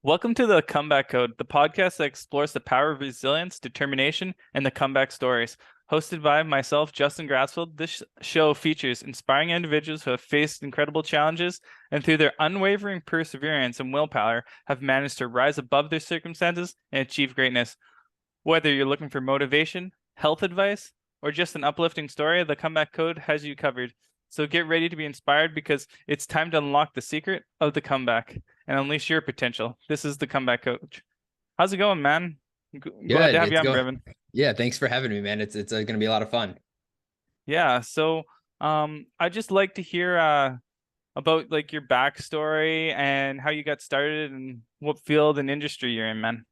Welcome to the Comeback Code, the podcast that explores the power of resilience, determination, and the comeback stories. Hosted by myself, Justin Grassfield, this show features inspiring individuals who have faced incredible challenges and through their unwavering perseverance and willpower have managed to rise above their circumstances and achieve greatness. Whether you're looking for motivation, health advice, or just an uplifting story, the Comeback Code has you covered. So get ready to be inspired because it's time to unlock the secret of the comeback and unleash your potential. This is the Comeback Coach. How's it going, man? Glad to Good. have you It's on, going. Brevin. Yeah, thanks for having me, man. It's going to be a lot of fun. Yeah, so I just like to hear about like your backstory and how you got started and what field and industry you're in, man.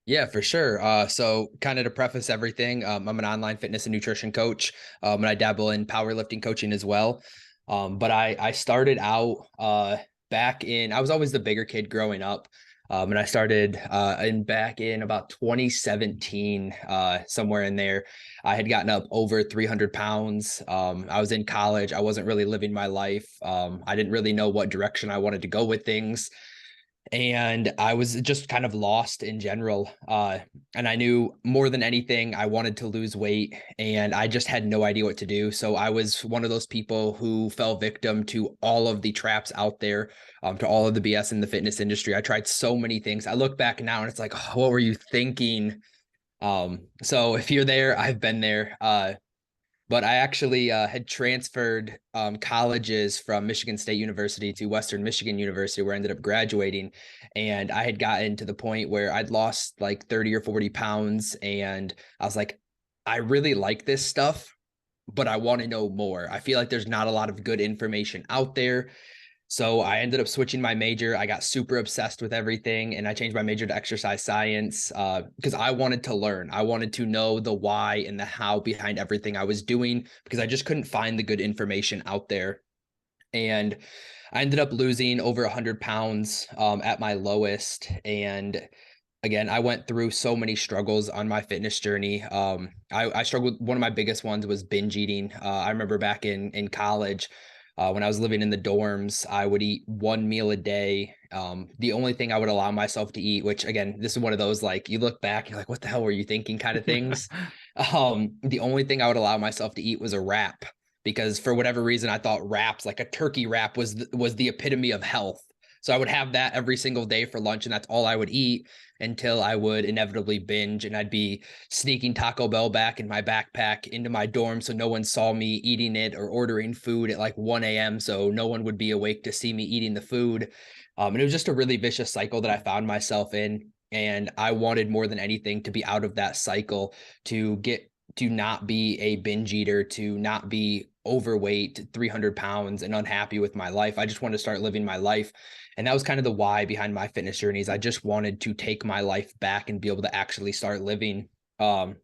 Yeah, for sure. So kind of to preface everything, I'm an online fitness and nutrition coach, and I dabble in powerlifting coaching as well. But I started out back in. I was always the bigger kid growing up. And I started back in about 2017, somewhere in there. I had gotten up over 300 pounds. I was in college. I wasn't really living my life. I didn't really know what direction I wanted to go with things. And I was just kind of lost in general. And I knew more than anything, I wanted to lose weight and I just had no idea what to do. So I was one of those people who fell victim to all of the traps out there, to all of the BS in the fitness industry. I tried so many things. I look back now and it's like, oh, what were you thinking? So if you're there, I've been there. But I actually had transferred colleges from Michigan State University to Western Michigan University, where I ended up graduating. And I had gotten to the point where I'd lost like 30 or 40 pounds. And I was like, I really like this stuff, but I want to know more. I feel like there's not a lot of good information out there. So I ended up switching my major. I got super obsessed with everything and I changed my major to exercise science because I wanted to learn. I wanted to know the why and the how behind everything I was doing because I just couldn't find the good information out there. And I ended up losing over 100 pounds at my lowest. And again, I went through so many struggles on my fitness journey. I struggled. One of my biggest ones was binge eating. I remember back in college, when I was living in the dorms, I would eat one meal a day. The only thing I would allow myself to eat, which again, this is one of those like you look back, you're like, what the hell were you thinking kind of things. The only thing I would allow myself to eat was a wrap because for whatever reason, I thought wraps, like a turkey wrap, was the epitome of health. So I would have that every single day for lunch, and that's all I would eat until I would inevitably binge, and I'd be sneaking Taco Bell back in my backpack into my dorm so no one saw me eating it or ordering food at like 1 a.m. so no one would be awake to see me eating the food. And it was just a really vicious cycle that I found myself in. And I wanted more than anything to be out of that cycle, to not be a binge eater, to not be overweight, 300 pounds, and unhappy with my life. I just wanted to start living my life. And that was kind of the why behind my fitness journeys. I just wanted to take my life back and be able to actually start living. So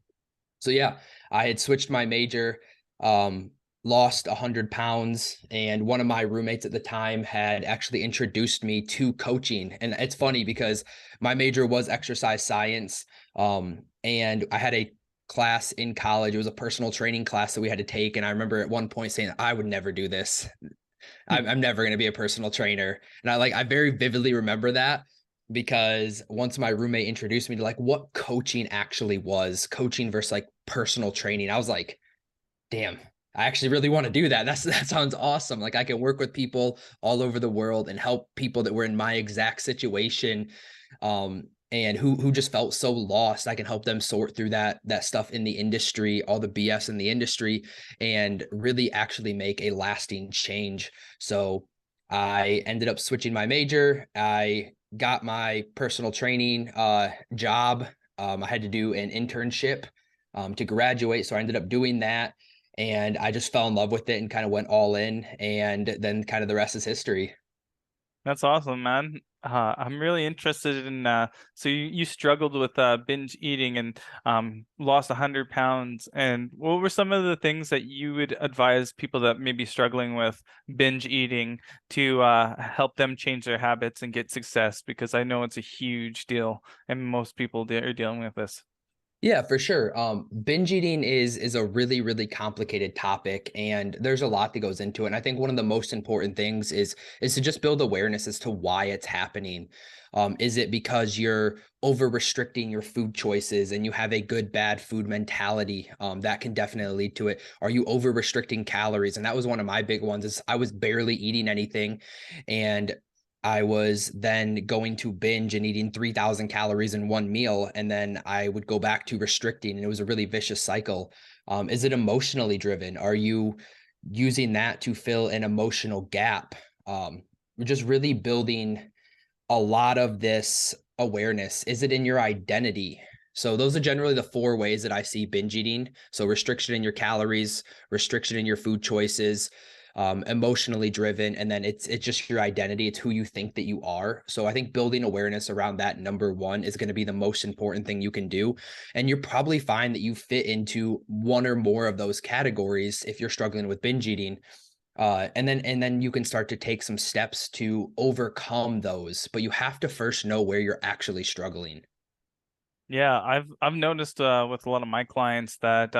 yeah, I had switched my major, lost 100 pounds, and one of my roommates at the time had actually introduced me to coaching. And it's funny because my major was exercise science, and I had a class in college. It was a personal training class that we had to take. And I remember at one point saying, I would never do this. I'm never going to be a personal trainer. And I very vividly remember that because once my roommate introduced me to like what coaching actually was, coaching versus like personal training, I was like, damn, I actually really want to do that. That sounds awesome. Like I can work with people all over the world and help people that were in my exact situation. And who just felt so lost. I can help them sort through that stuff in the industry, all the BS in the industry, and really actually make a lasting change. So I ended up switching my major. I got my personal training job. I had to do an internship to graduate. So I ended up doing that. And I just fell in love with it and kind of went all in. And then kind of the rest is history. That's awesome, man. I'm really interested in so you struggled with binge eating and lost 100 pounds. And what were some of the things that you would advise people that may be struggling with binge eating to help them change their habits and get success? Because I know it's a huge deal and most people are dealing with this. Yeah, for sure. Binge eating is a really, really complicated topic, and there's a lot that goes into it. And I think one of the most important things is to just build awareness as to why it's happening. Is it because you're over restricting your food choices and you have a good, bad food mentality? That can definitely lead to it. Are you over restricting calories? And that was one of my big ones. Is I was barely eating anything, and I was then going to binge and eating 3,000 calories in one meal. And then I would go back to restricting, and it was a really vicious cycle. Is it emotionally driven? Are you using that to fill an emotional gap? We're just really building a lot of this awareness. Is it in your identity? So those are generally the four ways that I see binge eating. So restriction in your calories, restriction in your food choices, emotionally driven, and then it's just your identity. It's who you think that you are. So I think building awareness around that, number one, is going to be the most important thing you can do. And you'll probably find that you fit into one or more of those categories if you're struggling with binge eating. And then you can start to take some steps to overcome those, but you have to first know where you're actually struggling. Yeah, I've noticed with a lot of my clients that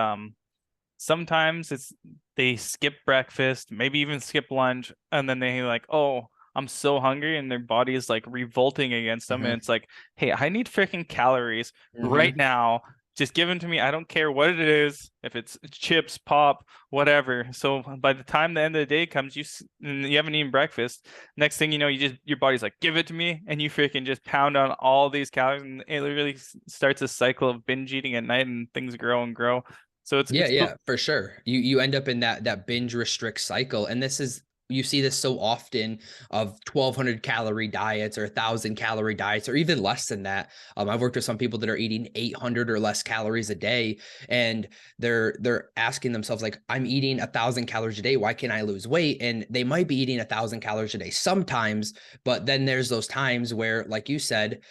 sometimes they skip breakfast, maybe even skip lunch, and then they like, oh, I'm so hungry, and their body is like revolting against them, and Mm-hmm. it's like, hey, I need freaking calories right Mm-hmm. now. Just give them to me. I don't care what it is, if it's chips, pop, whatever. So by the time the end of the day comes, and you haven't eaten breakfast. Next thing you know, your body's like, give it to me, and you freaking just pound on all these calories, and it really starts a cycle of binge eating at night, and things grow and grow. So Yeah, it's cool. yeah, for sure. You end up in that binge restrict cycle, and you see this so often of 1,200 calorie diets or 1,000 calorie diets or even less than that. I've worked with some people that are eating 800 or less calories a day, and they're asking themselves like, I'm eating 1,000 calories a day. Why can't I lose weight? And they might be eating 1,000 calories a day sometimes, but then there's those times where, like you said,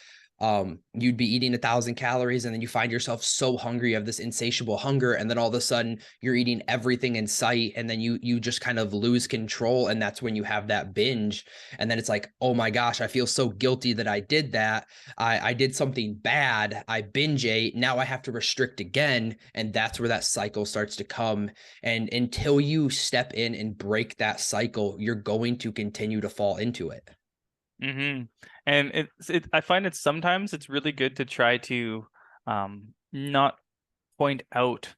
you'd be eating 1,000 calories, and then you find yourself so hungry, you have this insatiable hunger, and then all of a sudden you're eating everything in sight, and then you just kind of lose control, and that's when you have that binge. And then it's like, oh my gosh, I feel so guilty that I did that. I did something bad. I binge ate. Now I have to restrict again, and that's where that cycle starts to come. And until you step in and break that cycle, you're going to continue to fall into it. Mm-hmm. And I find it sometimes it's really good to try to not point out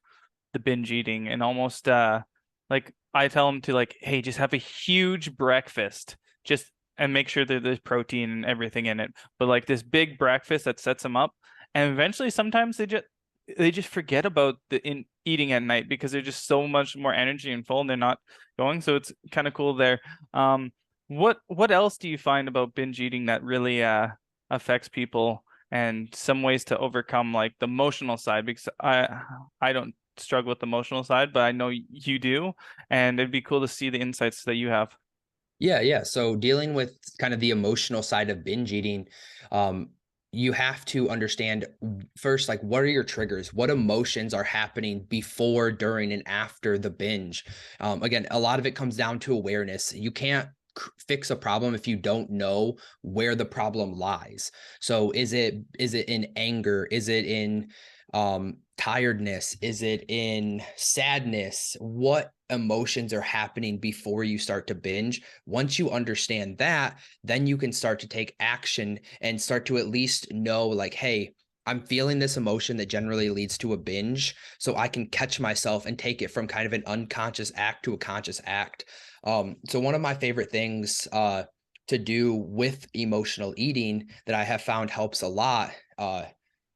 the binge eating, and almost like I tell them to like, hey, just have a huge breakfast, just and make sure that there's protein and everything in it. But like this big breakfast that sets them up, and eventually sometimes they just forget about the in eating at night because they're just so much more energy and full, and they're not going. So it's kind of cool there. What else do you find about binge eating that really affects people, and some ways to overcome like the emotional side? Because I don't struggle with the emotional side, but I know you do, and it'd be cool to see the insights that you have. Yeah, yeah. So dealing with kind of the emotional side of binge eating, um, you have to understand first, like, what are your triggers? What emotions are happening before, during, and after the binge? Again, a lot of it comes down to awareness. You can't fix a problem if you don't know where the problem lies. So is it in anger? Is it in tiredness? Is it in sadness? What emotions are happening before you start to binge? Once you understand that, then you can start to take action and start to at least know, like, hey, I'm feeling this emotion that generally leads to a binge, so I can catch myself and take it from kind of an unconscious act to a conscious act. So one of my favorite things to do with emotional eating that I have found helps a lot,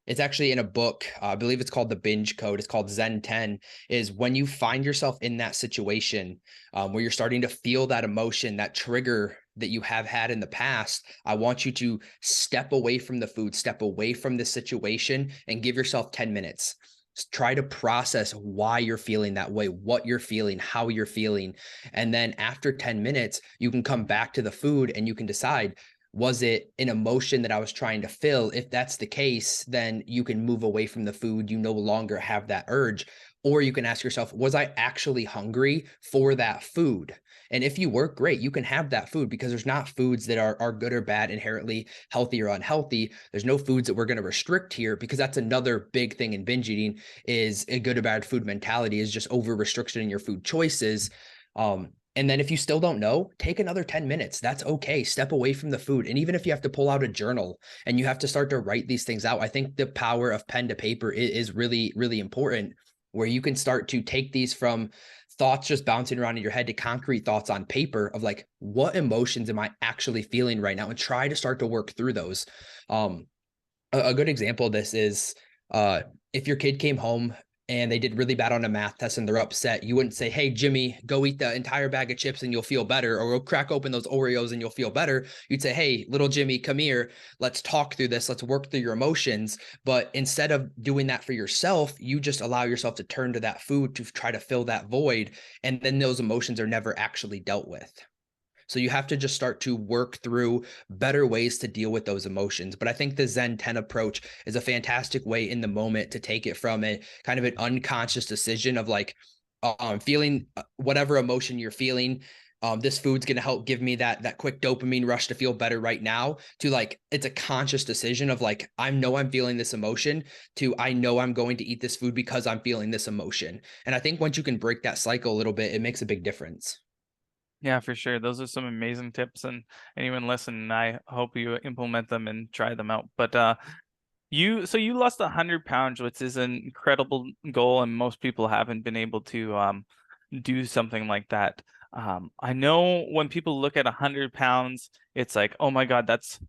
it's actually in a book. I believe it's called the Binge Code. It's called Zen 10. Is when you find yourself in that situation where you're starting to feel that emotion, that trigger that you have had in the past, I want you to step away from the food, step away from the situation, and give yourself 10 minutes. Try to process why you're feeling that way, what you're feeling, how you're feeling. And then after 10 minutes, you can come back to the food and you can decide, was it an emotion that I was trying to fill? If that's the case, then you can move away from the food. You no longer have that urge. Or you can ask yourself, was I actually hungry for that food? And if you were, great, you can have that food, because there's not foods that are good or bad, inherently healthy or unhealthy. There's no foods that we're going to restrict here, because that's another big thing in binge eating, is a good or bad food mentality, is just over restriction in your food choices. And then if you still don't know, take another 10 minutes. That's okay. Step away from the food. And even if you have to pull out a journal and you have to start to write these things out, I think the power of pen to paper is really, really important, where you can start to take these from thoughts just bouncing around in your head to concrete thoughts on paper of like, what emotions am I actually feeling right now? And try to start to work through those. A good example of this is if your kid came home and they did really bad on a math test and they're upset, you wouldn't say, hey, Jimmy, go eat the entire bag of chips and you'll feel better, or go crack open those Oreos and you'll feel better. You'd say, hey, little Jimmy, come here. Let's talk through this. Let's work through your emotions. But instead of doing that for yourself, you just allow yourself to turn to that food to try to fill that void. And then those emotions are never actually dealt with. So you have to just start to work through better ways to deal with those emotions. But I think the Zen 10 approach is a fantastic way in the moment to take it from a kind of an unconscious decision of like feeling whatever emotion you're feeling. This food's going to help give me that quick dopamine rush to feel better right now, to like, it's a conscious decision of like, I know I'm feeling this emotion, to I know I'm going to eat this food because I'm feeling this emotion. And I think once you can break that cycle a little bit, it makes a big difference. Yeah, for sure. Those are some amazing tips, and anyone listen, I hope you implement them and try them out. But you lost 100 pounds, which is an incredible goal, and most people haven't been able to do something like that. I know when people look at 100 pounds, it's like, oh my God, that's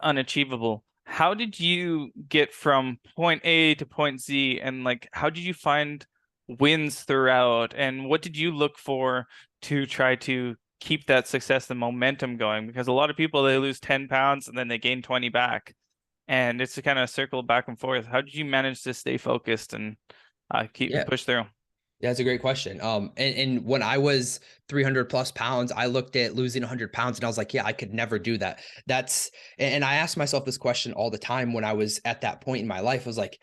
unachievable. How did you get from point A to point Z, and like, how did you find wins throughout, and what did you look for to try to keep that success and momentum going? Because a lot of people, they lose 10 pounds and then they gain 20 back, and it's a kind of circle back and forth. How did you manage to stay focused and keep push through? Yeah, that's a great question. And when I was 300 plus pounds, I looked at losing 100 pounds and I was like, yeah, I could never do that. And I asked myself this question all the time when I was at that point in my life. I was like,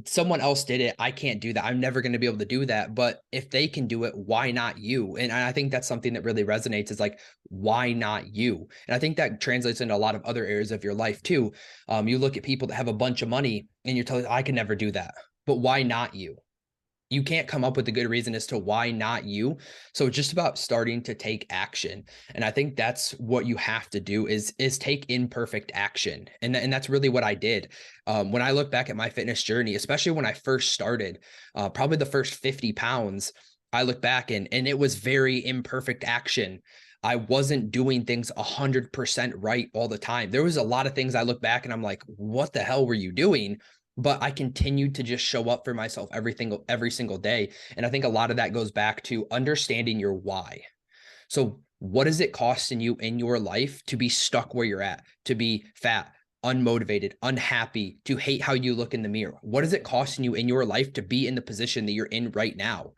someone else did it. I can't do that. I'm never going to be able to do that. But if they can do it, why not you? And I think that's something that really resonates, is like, why not you? And I think that translates into a lot of other areas of your life too. You look at people that have a bunch of money and you're telling, I can never do that. But why not you? You can't come up with a good reason as to why not you. So it's just about starting to take action. And I think that's what you have to do is take imperfect action. And that's really what I did. When I look back at my fitness journey, especially when I first started, probably the first 50 pounds, I look back and it was very imperfect action. I wasn't doing things 100% right all the time. There was a lot of things I look back and I'm like, what the hell were you doing? But I continued to just show up for myself every single day. And I think a lot of that goes back to understanding your why. So what is it costing you in your life to be stuck where you're at, to be fat, unmotivated, unhappy, to hate how you look in the mirror? What is it costing you in your life to be in the position that you're in right now?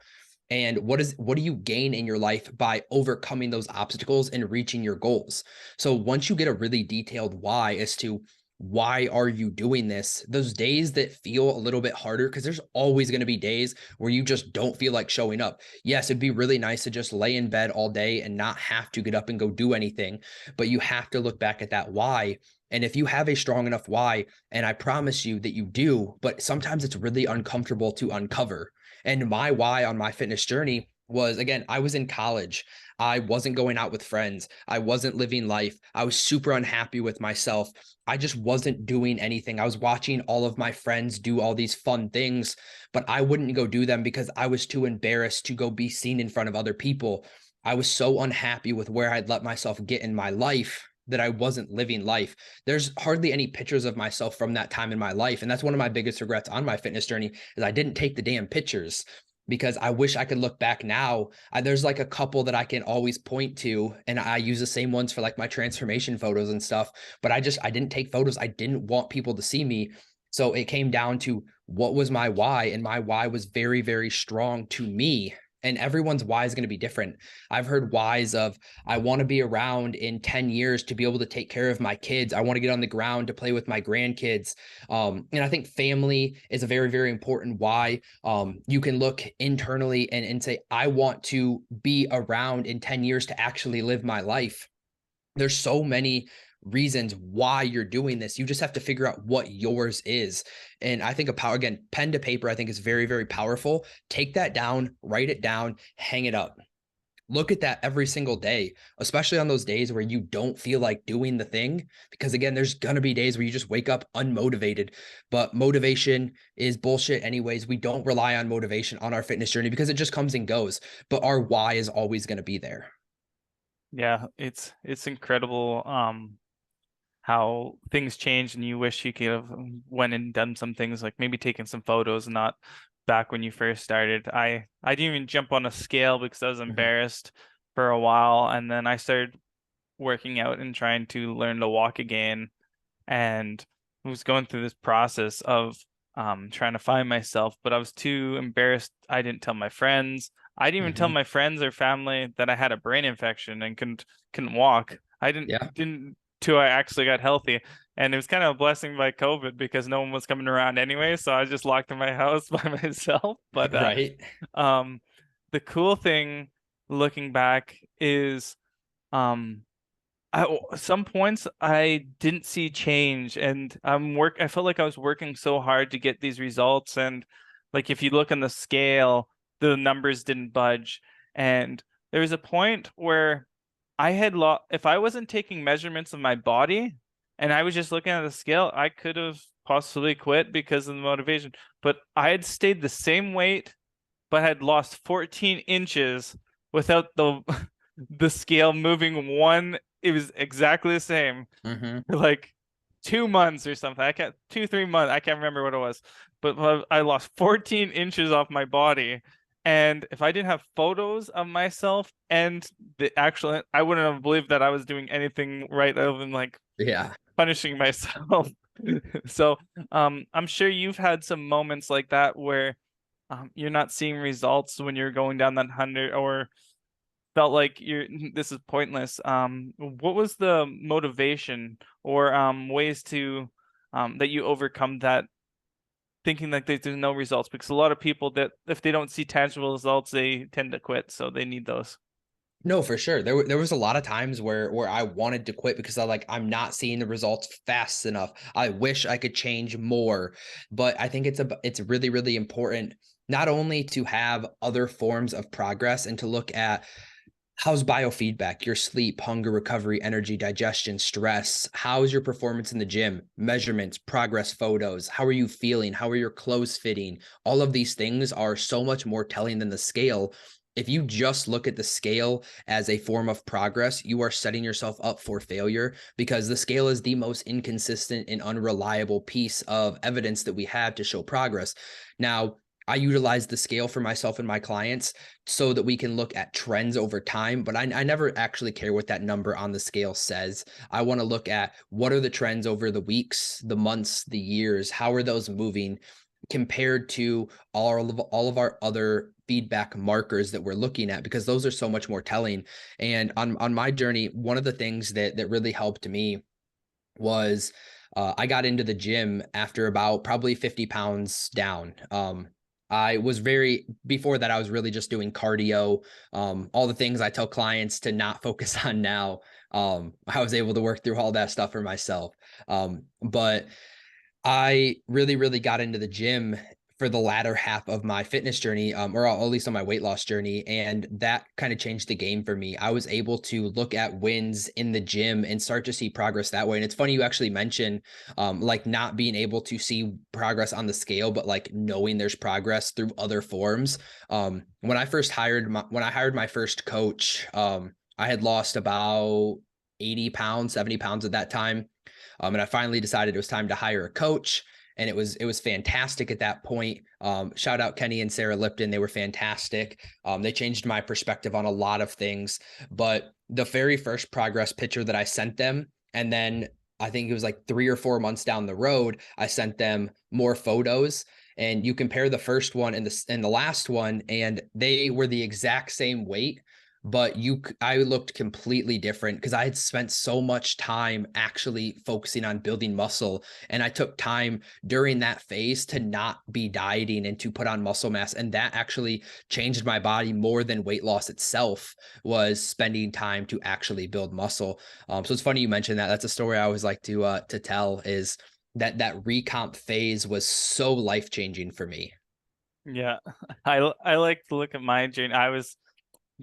And what do you gain in your life by overcoming those obstacles and reaching your goals? So once you get a really detailed why as to why are you doing this, those days that feel a little bit harder, because there's always going to be days where you just don't feel like showing up. Yes, it'd be really nice to just lay in bed all day and not have to get up and go do anything, but you have to look back at that why. And if you have a strong enough why, and I promise you that you do, but sometimes it's really uncomfortable to uncover. And my why on my fitness journey was, again, I was in college. I wasn't going out with friends. I wasn't living life. I was super unhappy with myself. I just wasn't doing anything. I was watching all of my friends do all these fun things, but I wouldn't go do them because I was too embarrassed to go be seen in front of other people. I was so unhappy with where I'd let myself get in my life that I wasn't living life. There's hardly any pictures of myself from that time in my life. And that's one of my biggest regrets on my fitness journey, is I didn't take the damn pictures, because I wish I could look back now. There's like a couple that I can always point to, and I use the same ones for like my transformation photos and stuff, but I didn't take photos. I didn't want people to see me. So it came down to what was my why, and my why was very, very strong to me. And everyone's why is going to be different. I've heard whys of, I want to be around in 10 years to be able to take care of my kids. I want to get on the ground to play with my grandkids. And I think family is a very, very important why. You can look internally and say, I want to be around in 10 years to actually live my life. There's so many reasons why you're doing this. You just have to figure out what yours is. And I think again, pen to paper, I think is very, very powerful. Take that down, write it down, hang it up. Look at that every single day, especially on those days where you don't feel like doing the thing. Because again, there's going to be days where you just wake up unmotivated, but motivation is bullshit anyways. We don't rely on motivation on our fitness journey because it just comes and goes, but our why is always going to be there. Yeah, it's incredible how things change, and you wish you could have went and done some things, like maybe taken some photos, not back when you first started. I didn't even jump on a scale because I was embarrassed for a while, and then I started working out and trying to learn to walk again, and was going through this process of trying to find myself, but I was too embarrassed. I didn't tell my friends. I didn't even tell my friends or family that I had a brain infection and couldn't walk. I didn't till I actually got healthy. And it was kind of a blessing by COVID because no one was coming around anyway. So I was just locked in my house by myself. But right. The cool thing looking back is some points I didn't see change, and I felt like I was working so hard to get these results. And like, if you look on the scale, the numbers didn't budge. And there was a point where I had if I wasn't taking measurements of my body and I was just looking at the scale, I could have possibly quit because of the motivation. But I had stayed the same weight, but had lost 14 inches without the scale moving one. It was exactly the same. Like 2 months or something. 2-3 months. I can't remember what it was, but I lost 14 inches off my body. And if I didn't have photos of myself and the actual, I wouldn't have believed that I was doing anything right other than like punishing myself. So I'm sure you've had some moments like that where you're not seeing results when you're going down that 100, or felt like this is pointless. What was the motivation or ways to that you overcome that, thinking like there's no results? Because a lot of people, that if they don't see tangible results, they tend to quit. So they need those. No, for sure. There was a lot of times where I wanted to quit because I'm not seeing the results fast enough. I wish I could change more, but I think it's really, really important not only to have other forms of progress and to look at how's biofeedback, your sleep, hunger, recovery, energy, digestion, stress. How's your performance in the gym? Measurements, progress photos. How are you feeling? How are your clothes fitting? All of these things are so much more telling than the scale. If you just look at the scale as a form of progress, you are setting yourself up for failure, because the scale is the most inconsistent and unreliable piece of evidence that we have to show progress. Now, I utilize the scale for myself and my clients so that we can look at trends over time, but I never actually care what that number on the scale says. I want to look at what are the trends over the weeks, the months, the years. How are those moving compared to all of our other feedback markers that we're looking at, because those are so much more telling. And on my journey, one of the things that really helped me was I got into the gym after about probably 50 pounds down. Before that, I was really just doing cardio, all the things I tell clients to not focus on now. I was able to work through all that stuff for myself. But I really, really got into the gym for the latter half of my fitness journey, or at least on my weight loss journey. And that kind of changed the game for me. I was able to look at wins in the gym and start to see progress that way. And it's funny you actually mentioned like not being able to see progress on the scale, but like knowing there's progress through other forms. When I hired my first coach, I had lost about 80 pounds, 70 pounds at that time. And I finally decided it was time to hire a coach. And it was fantastic at that point. Shout out Kenny and Sarah Lipton. They were fantastic. They changed my perspective on a lot of things. But the very first progress picture that I sent them, and then I think it was like 3 or 4 months down the road, I sent them more photos. and you compare the first one and the last one, and they were the exact same weight, but I looked completely different because I had spent so much time actually focusing on building muscle. And I took time during that phase to not be dieting and to put on muscle mass. And that actually changed my body more than weight loss itself, was spending time to actually build muscle. So it's funny you mentioned that. That's a story I always like to tell, is that recomp phase was so life-changing for me. Yeah. I like to look at my journey. I was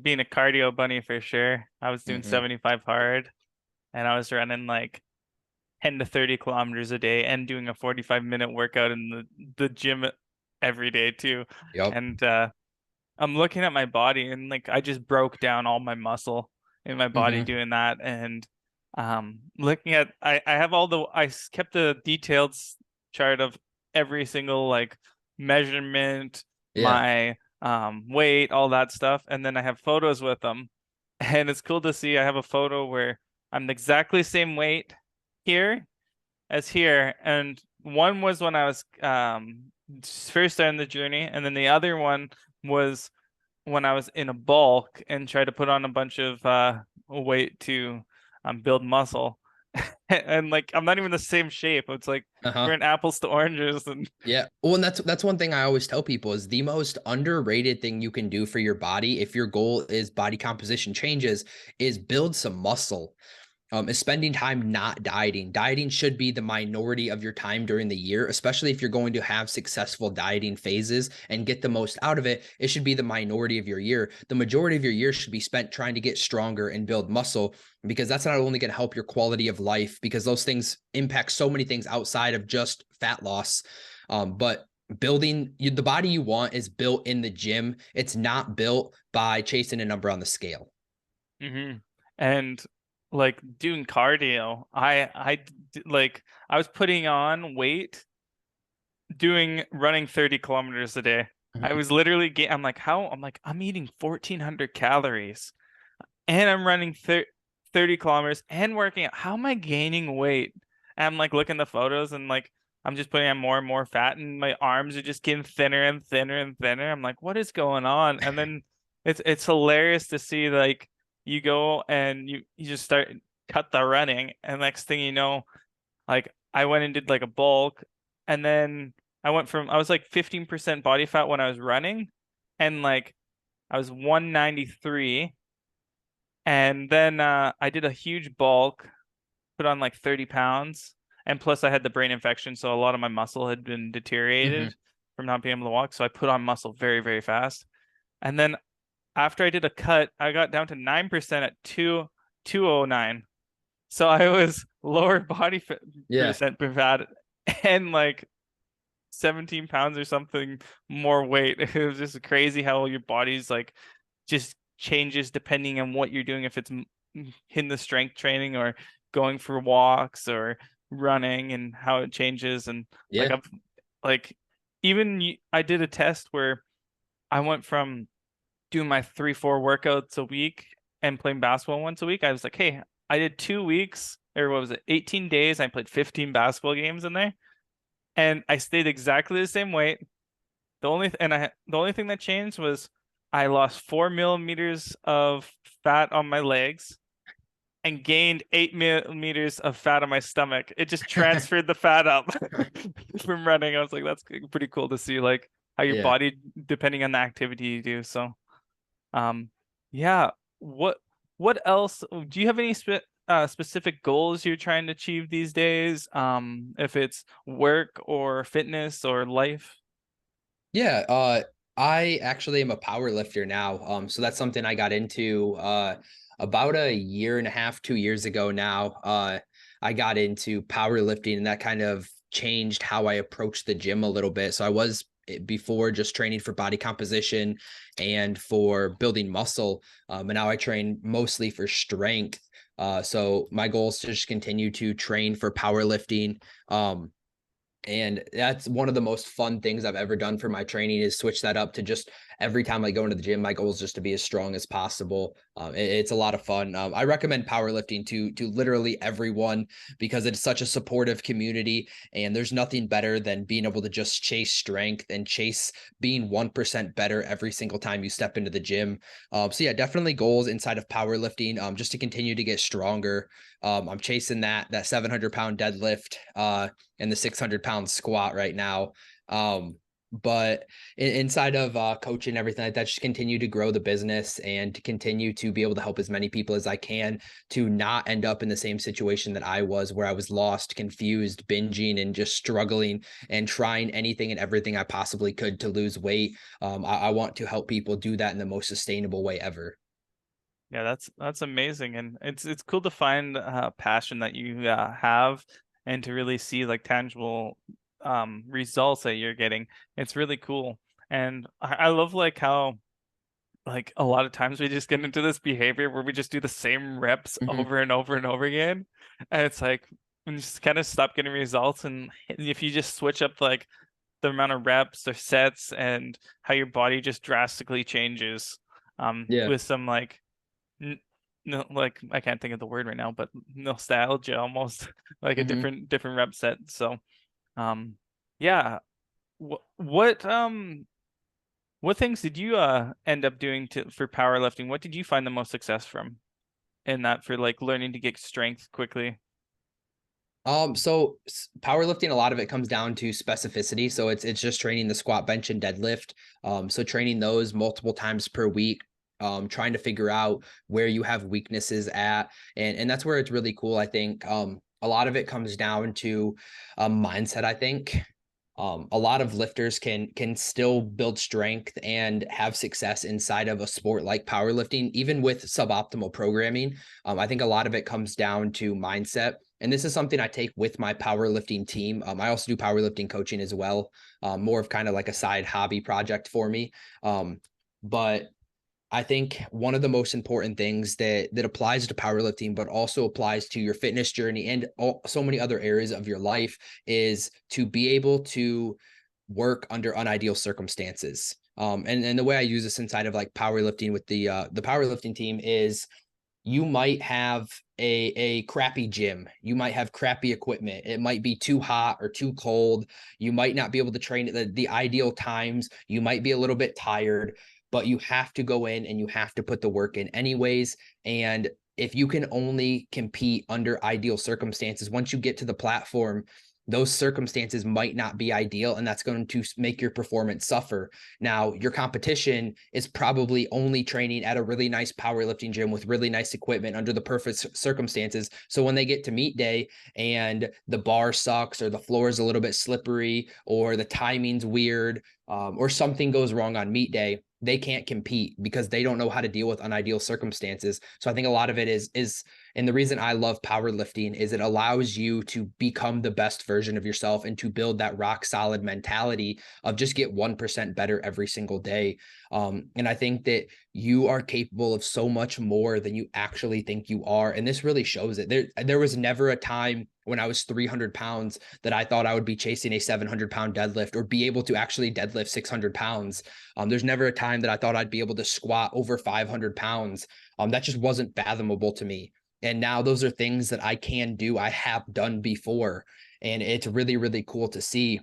being a cardio bunny for sure. I was doing 75 hard, and I was running like 10 to 30 kilometers a day and doing a 45-minute workout in the gym every day too. Yep. And I'm looking at my body, and like I just broke down all my muscle in my body doing that. And looking at I have I kept the detailed chart of every single like measurement, my weight, all that stuff, and then I have photos with them. And it's cool to see I have a photo where I'm exactly the same weight here as here, and one was when I was first starting the journey, and then the other one was when I was in a bulk and tried to put on a bunch of weight to build muscle. And like I'm not even the same shape. It's like we're in apples to oranges. And yeah, well, and that's one thing I always tell people, is the most underrated thing you can do for your body if your goal is body composition changes is build some muscle. Is spending time not dieting. Dieting should be the minority of your time during the year, especially if you're going to have successful dieting phases and get the most out of it. It should be the minority of your year. The majority of your year should be spent trying to get stronger and build muscle, because that's not only going to help your quality of life, because those things impact so many things outside of just fat loss. But building the body you want is built in the gym. It's not built by chasing a number on the scale. And like doing cardio, I was putting on weight running 30 kilometers a day. I was literally I'm like I'm eating 1,400 calories and I'm running 30 kilometers and working out. How am I gaining weight? And I'm like looking at the photos, and like I'm just putting on more and more fat, and my arms are just getting thinner and thinner and thinner. I'm like, what is going on? And then it's hilarious to see, like, you go and you just cut the running, and next thing you know, like I went and did like a bulk, and then I was like 15% body fat when I was running, and like I was 193, and then I did a huge bulk, put on like 30 pounds, and plus I had the brain infection, so a lot of my muscle had been deteriorated from not being able to walk, so I put on muscle very, very fast. And then after I did a cut, I got down to 9% at 209. So I was lower body percent per fat and like 17 pounds or something more weight. It was just crazy how your body's like just changes depending on what you're doing. If it's in the strength training or going for walks or running, and how it changes. And I did a test where I went from doing my 3-4 workouts a week and playing basketball once a week. I was like, hey, I did 2 weeks, or what was it, 18 days. I played 15 basketball games in there, and I stayed exactly the same weight. The only thing that changed was I lost 4 millimeters of fat on my legs and gained 8 millimeters of fat on my stomach. It just transferred the fat up from running. I was like, that's pretty cool to see, like, how your body, depending on the activity you do. So, what else? Do you have any specific goals you're trying to achieve these days? If it's work or fitness or life? Yeah, I actually am a power lifter now. So that's something I got into about a year and a half, 2 years ago now. I got into powerlifting, and that kind of changed how I approached the gym a little bit. So I was before just training for body composition and for building muscle. And now I train mostly for strength. So my goal is to just continue to train for powerlifting. And that's one of the most fun things I've ever done for my training, is switch that up to just every time I go into the gym, my goal is just to be as strong as possible. It's a lot of fun. I recommend powerlifting to literally everyone because it's such a supportive community, and there's nothing better than being able to just chase strength and chase being 1% better every single time you step into the gym. So yeah, definitely goals inside of powerlifting, just to continue to get stronger. I'm chasing that 700-pound deadlift and the 600-pound squat right now. But inside of coaching, everything like that, just continue to grow the business and to continue to be able to help as many people as I can to not end up in the same situation that I was, where I was lost, confused, binging, and just struggling and trying anything and everything I possibly could to lose weight. I want to help people do that in the most sustainable way ever. Yeah, that's amazing, and it's cool to find passion that you have, and to really see like tangible results that you're getting. It's really cool, and I love like how like a lot of times we just get into this behavior where we just do the same reps Mhm. over and over and over again, and it's like when you just kind of stop getting results, and if you just switch up like the amount of reps or sets and how your body just drastically changes Yeah. with some like no, like I can't think of the word right now, but nostalgia almost like a Mhm. different rep set. So, yeah. What things did you end up doing for powerlifting? What did you find the most success from in that for like learning to get strength quickly? So powerlifting, a lot of it comes down to specificity. So it's just training the squat, bench, and deadlift. So training those multiple times per week, trying to figure out where you have weaknesses at. And that's where it's really cool. I think a lot of it comes down to mindset, I think. A lot of lifters can still build strength and have success inside of a sport like powerlifting, even with suboptimal programming. I think a lot of it comes down to mindset. And this is something I take with my powerlifting team. I also do powerlifting coaching as well, more of kind of like a side hobby project for me. But I think one of the most important things that applies to powerlifting, but also applies to your fitness journey and so many other areas of your life, is to be able to work under unideal circumstances. And the way I use this inside of like powerlifting with the powerlifting team is you might have a crappy gym. You might have crappy equipment. It might be too hot or too cold. You might not be able to train at the ideal times. You might be a little bit tired, but you have to go in and you have to put the work in anyways. And if you can only compete under ideal circumstances, once you get to the platform, those circumstances might not be ideal, and that's going to make your performance suffer. Now, your competition is probably only training at a really nice powerlifting gym with really nice equipment under the perfect circumstances. So when they get to meet day and the bar sucks, or the floor is a little bit slippery, or the timing's weird, or something goes wrong on meet day, they can't compete because they don't know how to deal with unideal circumstances. So I think a lot of it is and the reason I love powerlifting is it allows you to become the best version of yourself and to build that rock solid mentality of just get 1% better every single day. And I think that you are capable of so much more than you actually think you are. And this really shows it. There was never a time when I was 300 pounds that I thought I would be chasing a 700-pound deadlift or be able to actually deadlift 600 pounds. There's never a time that I thought I'd be able to squat over 500 pounds. That just wasn't fathomable to me. And now those are things that I can do, I have done before. And it's really, really cool to see.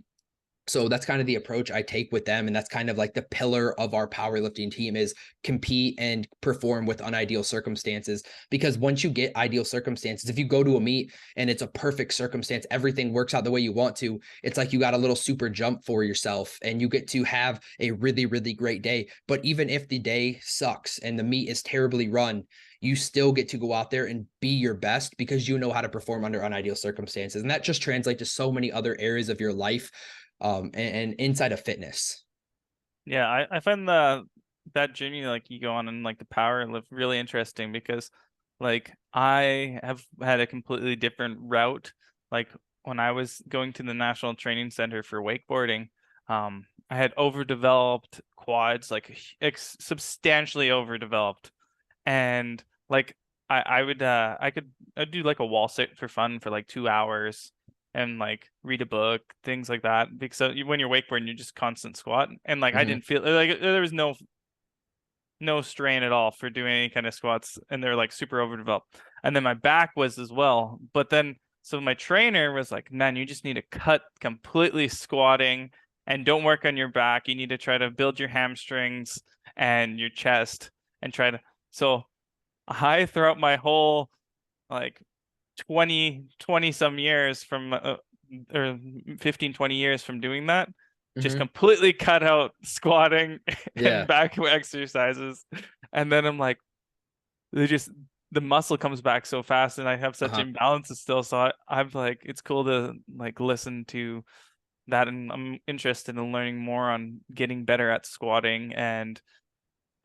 So that's kind of the approach I take with them. And that's kind of like the pillar of our powerlifting team is compete and perform with unideal circumstances. Because once you get ideal circumstances, if you go to a meet and it's a perfect circumstance, everything works out the way you want to, it's like you got a little super jump for yourself and you get to have a really, really great day. But even if the day sucks and the meet is terribly run, you still get to go out there and be your best because you know how to perform under unideal circumstances. And that just translates to so many other areas of your life, and inside of fitness. Yeah, I find that journey like you go on and like the power lift really interesting because like I have had a completely different route. Like when I was going to the National Training Center for wakeboarding, I had overdeveloped quads, like substantially overdeveloped. And like I'd do like a wall sit for fun for like 2 hours, and like read a book, things like that. Because when you're wakeboarding, you're just constant squat. And like I didn't feel like there was no strain at all for doing any kind of squats, and they're like super overdeveloped. And then my back was as well. But then so my trainer was like, man, you just need to cut completely squatting and don't work on your back. You need to try to build your hamstrings and your chest and try to. So I, throughout my whole like 20 some years from or 15, 20 years from doing that, just completely cut out squatting and back exercises. And then I'm like, the muscle comes back so fast, and I have such imbalances still. So I'm like, it's cool to like listen to that, and I'm interested in learning more on getting better at squatting and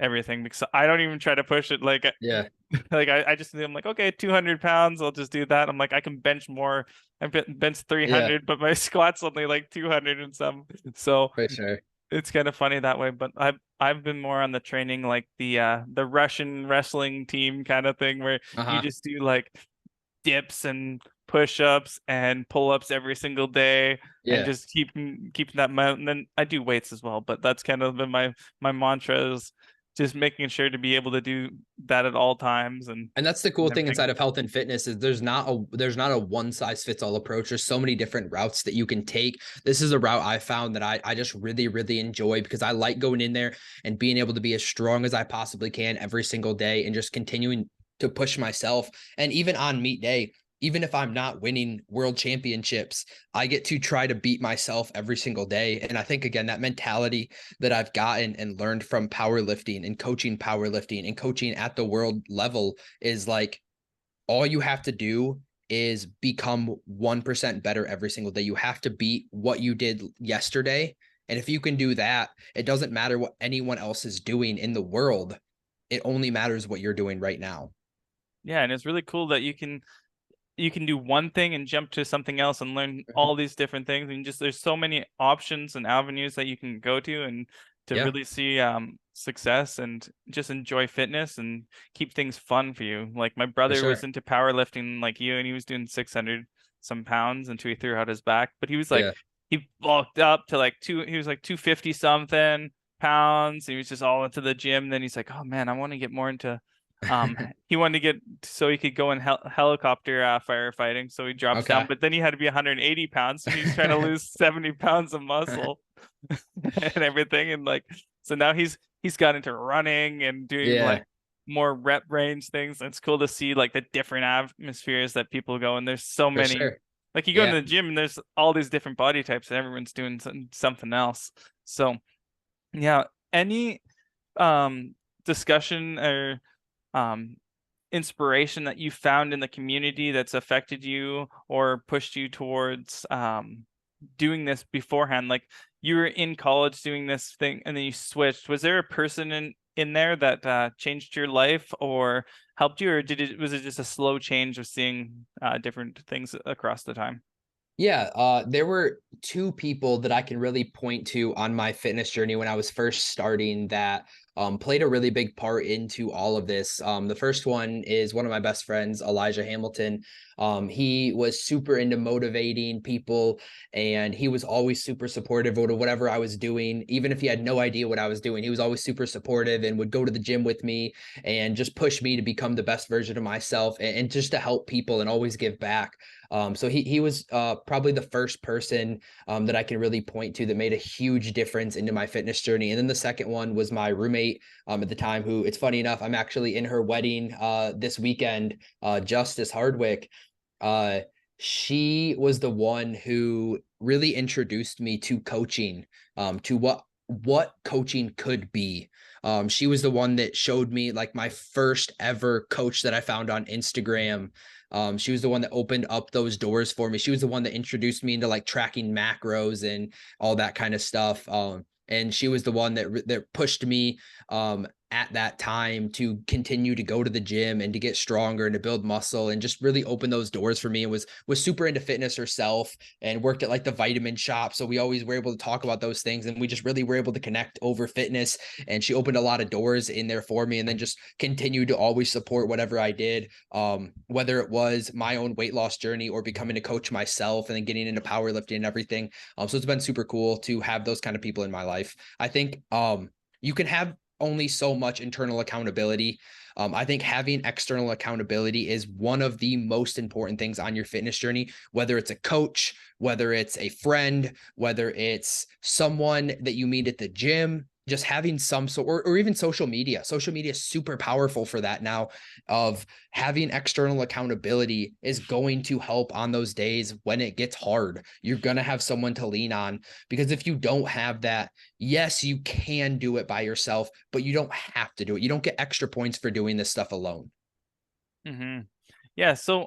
everything, because I don't even try to push it. Like, like I just, I'm like, okay, 200 pounds, I'll just do that. I'm like, I can bench more. I bench 300, but my squat's only like 200 and some. So for sure. It's kind of funny that way. But I've been more on the training, like the Russian wrestling team kind of thing, where you just do like dips and push-ups and pull-ups every single day, and just keeping that. And then I do weights as well, but that's kind of been my mantra, is just making sure to be able to do that at all times. And that's the cool thing inside of health and fitness, is there's not a one size fits all approach. There's so many different routes that you can take. This is a route I found that I just really, really enjoy, because I like going in there and being able to be as strong as I possibly can every single day, and just continuing to push myself. And even on meet day, even if I'm not winning world championships, I get to try to beat myself every single day. And I think, again, that mentality that I've gotten and learned from powerlifting and coaching at the world level is like, all you have to do is become 1% better every single day. You have to beat what you did yesterday. And if you can do that, it doesn't matter what anyone else is doing in the world. It only matters what you're doing right now. Yeah. And it's really cool that you can do one thing and jump to something else and learn all these different things. And just, there's so many options and avenues that you can go to, and to really see success and just enjoy fitness and keep things fun for you. Like my brother was into powerlifting like you, and he was doing 600 some pounds until he threw out his back. But he was like, he bulked up to like he was like 250 something pounds. He was just all into the gym. Then he's like, oh man, I want to get more into he wanted to get so he could go in helicopter firefighting. So he drops down, but then he had to be 180 pounds. So he's trying to lose 70 pounds of muscle and everything. And like, so now he's got into running and doing like more rep range things. It's cool to see like the different atmospheres that people go. And there's so many, like you go to the gym and there's all these different body types, and everyone's doing something else. So yeah, any discussion or inspiration that you found in the community that's affected you or pushed you towards doing this beforehand? Like, you were in college doing this thing and then you switched. Was there a person in there that changed your life or helped you, or was it just a slow change of seeing different things across the time? Yeah, there were two people that I can really point to on my fitness journey when I was first starting that played a really big part into all of this. The first one is one of my best friends, Elijah Hamilton. He was super into motivating people, and he was always super supportive of whatever I was doing. Even if he had no idea what I was doing, he was always super supportive and would go to the gym with me and just push me to become the best version of myself, and just to help people and always give back. So he was probably the first person that I can really point to that made a huge difference into my fitness journey. And then the second one was my roommate at the time, who, it's funny enough, I'm actually in her wedding this weekend, Justice Hardwick. She was the one who really introduced me to coaching, to what coaching could be. She was the one that showed me like my first ever coach that I found on Instagram. She was the one that opened up those doors for me. She was the one that introduced me into like tracking macros and all that kind of stuff. And she was the one that pushed me at that time to continue to go to the gym and to get stronger and to build muscle, and just really opened those doors for me, and was super into fitness herself and worked at like the vitamin shop. So we always were able to talk about those things, and we just really were able to connect over fitness. And she opened a lot of doors in there for me, and then just continued to always support whatever I did, whether it was my own weight loss journey or becoming a coach myself and then getting into powerlifting and everything. So it's been super cool to have those kind of people in my life. I think you can have only so much internal accountability. I think having external accountability is one of the most important things on your fitness journey, whether it's a coach, whether it's a friend, whether it's someone that you meet at the gym, just having some sort, or even social media. Social media is super powerful for that now. Of having external accountability is going to help on those days when it gets hard. You're going to have someone to lean on, because if you don't have that, yes, you can do it by yourself, but you don't have to do it. You don't get extra points for doing this stuff alone. Mm-hmm. Yeah. So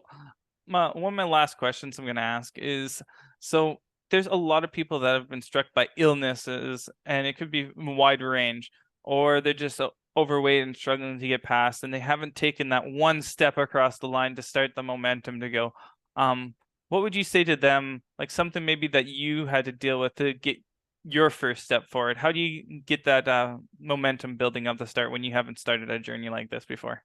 one of my last questions I'm going to ask is, so there's a lot of people that have been struck by illnesses, and it could be a wide range, or they're just overweight and struggling to get past, and they haven't taken that one step across the line to start the momentum to go. What would you say to them? Like something maybe that you had to deal with to get your first step forward. How do you get that momentum building up to start when you haven't started a journey like this before?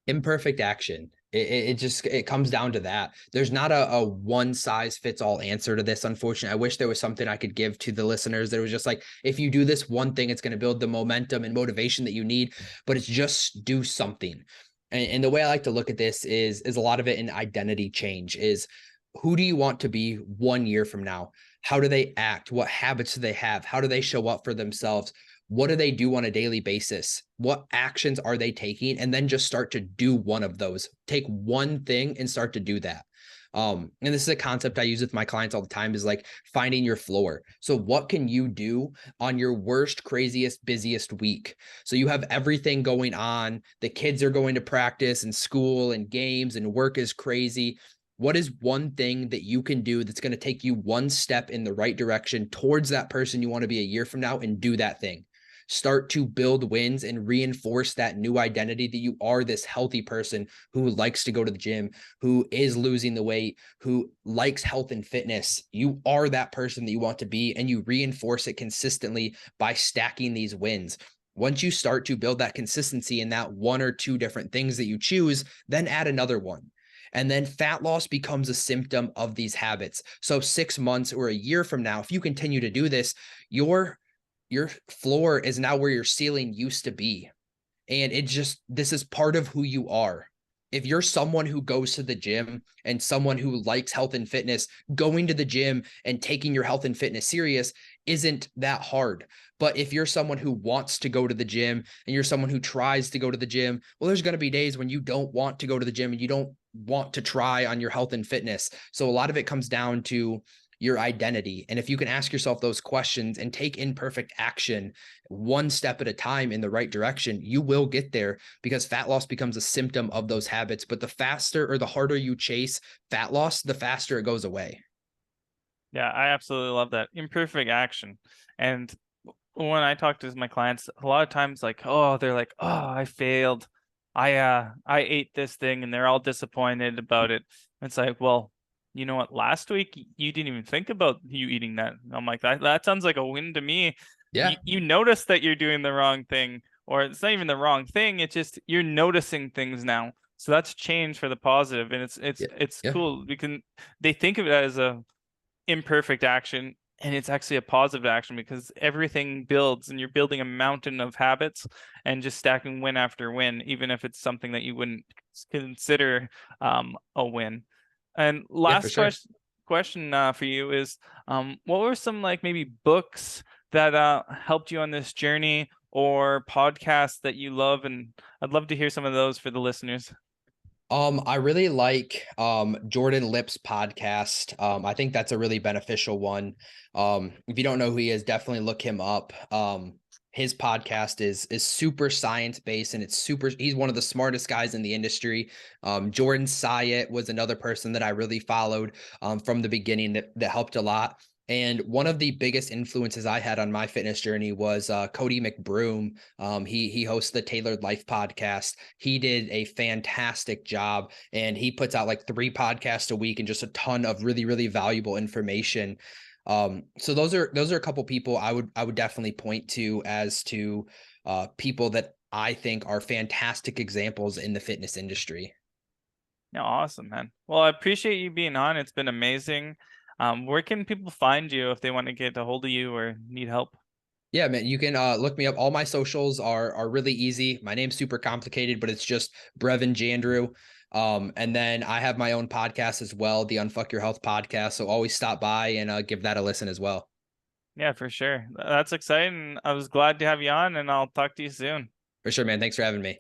Imperfect action. It comes down to that. There's not a one size fits all answer to this. Unfortunately, I wish there was something I could give to the listeners that was just like, if you do this one thing, it's going to build the momentum and motivation that you need, but it's just do something. And the way I like to look at this is a lot of it in identity change. Is who do you want to be 1 year from now? How do they act? What habits do they have? How do they show up for themselves? What do they do on a daily basis? What actions are they taking? And then just start to do one of those. Take one thing and start to do that. And this is a concept I use with my clients all the time, is like finding your floor. So what can you do on your worst, craziest, busiest week? So you have everything going on. The kids are going to practice and school and games and work is crazy. What is one thing that you can do that's going to take you one step in the right direction towards that person you want to be a year from now, and do that thing? Start to build wins and reinforce that new identity that you are this healthy person who likes to go to the gym, who is losing the weight, who likes health and fitness. You are that person that you want to be, and you reinforce it consistently by stacking these wins. Once you start to build that consistency in that one or two different things that you choose, then add another one. And then fat loss becomes a symptom of these habits. So 6 months or a year from now, if you continue to do this, your floor is now where your ceiling used to be. And this is part of who you are. If you're someone who goes to the gym and someone who likes health and fitness, going to the gym and taking your health and fitness serious isn't that hard. But if you're someone who wants to go to the gym and you're someone who tries to go to the gym, well, there's going to be days when you don't want to go to the gym and you don't want to try on your health and fitness. So a lot of it comes down to your identity. And if you can ask yourself those questions and take imperfect action one step at a time in the right direction, you will get there, because fat loss becomes a symptom of those habits. But the faster or the harder you chase fat loss, the faster it goes away. Yeah, I absolutely love that. Imperfect action. And when I talk to my clients, a lot of times like, oh, they're like, oh, I failed. I ate this thing, and they're all disappointed about it. It's like, well, you know what? Last week you didn't even think about you eating that. I'm like, that sounds like a win to me. Yeah. You notice that you're doing the wrong thing, or it's not even the wrong thing. It's just you're noticing things now. So that's change for the positive, and it's Yeah. cool. They think of it as a imperfect action, and it's actually a positive action, because everything builds, and you're building a mountain of habits and just stacking win after win, even if it's something that you wouldn't consider a win. And Yeah, for last sure. question for you is, what were some like maybe books that helped you on this journey, or podcasts that you love? And I'd love to hear some of those for the listeners. I really like Jordan Lipp's podcast. I think that's a really beneficial one. If you don't know who he is, definitely look him up. His podcast is super science-based, and he's one of the smartest guys in the industry. Jordan Syet was another person that I really followed from the beginning that helped a lot. And one of the biggest influences I had on my fitness journey was Cody McBroom. He hosts the Tailored Life podcast. He did a fantastic job, and he puts out like 3 podcasts a week and just a ton of really, really valuable information. So those are a couple people I would definitely point to as to people that I think are fantastic examples in the fitness industry. Yeah, awesome, man. Well, I appreciate you being on. It's been amazing. Where can people find you if they want to get a hold of you or need help? Yeah, man, you can look me up. All my socials are really easy. My name's super complicated, but it's just Brevin Jandrew. And then I have my own podcast as well, the Unfuck Your Health podcast. So always stop by and give that a listen as well. Yeah, for sure. That's exciting. I was glad to have you on, and I'll talk to you soon. For sure, man. Thanks for having me.